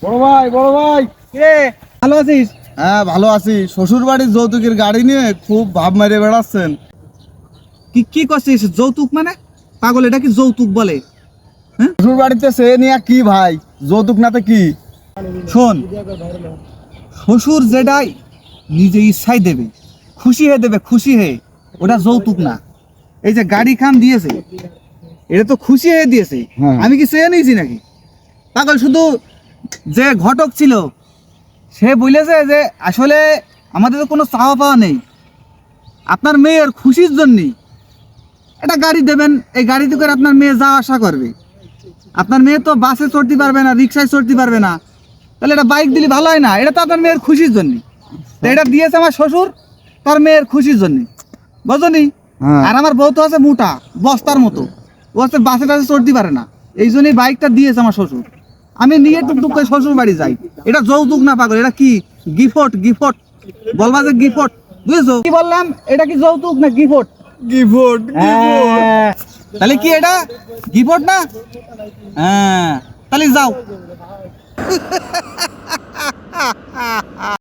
বড় ভাই কে ভালো আছিস? হ্যাঁ ভালো আছি। শ্বশুর বাড়ির যৌতুকের গাড়ি নিয়ে খুব ভাব মেরে বেড়াচ্ছেন। কি কি করছিস? যৌতুক মানে পাগল, এটা কি যৌতুক বলে? হ্যাঁ, শ্বশুর বাড়িতে সে নিয়ে কি ভাই, যৌতুক নাতে কি? শোন, শ্বশুর যেটাই নিজে ইচ্ছাই দেবে, খুশি হয়ে দেবে, খুশি হয়ে, ওটা যৌতুক না। এই যে গাড়ি খান দিয়েছে, এটা তো খুশি হয়ে দিয়েছে। হ্যাঁ। আমি কি চেয়ে নিয়েছি নাকি? পাগল, শুধু যে ঘটক ছিল সে বলেছে যে আসলে আমাদের তো কোনো চাওয়া পাওয়া নেই, আপনার মেয়ের খুশির জন্যই একটা গাড়ি দেবেন, এই গাড়িতে করে আপনার মেয়ে যাওয়া আসা করবে। আপনার মেয়ে তো বাসে চড়তে পারবে না, রিক্সায় চড়তে পারবে না, তাহলে এটা বাইক দিলে ভালো হয় না? এটা তো আপনার মেয়ের খুশির জন্য, তো এটা দিয়েছে আমার শ্বশুর তার মেয়ের খুশির জন্য, বুঝলি? হ্যাঁ। আর আমার বউ তো আছে মোটা বস্তার মতো, ও হচ্ছে বাসে টাসে চড়তে পারে না, এই জন্যই বাইকটা দিয়েছে আমার শ্বশুর। আমি নিয়ে টুকটুক করে শ্বশুর বাড়ি যাই। এটা যৌতুক না পাগল, এটা কি গিফট। গিফট বলবা যে গিফট, বুঝেছো কি বললাম? এটা কি যৌতুক না গিফট? গিফট। হ্যাঁ, তাহলে কি এটা গিফট না? হ্যাঁ, তাহলে যাও।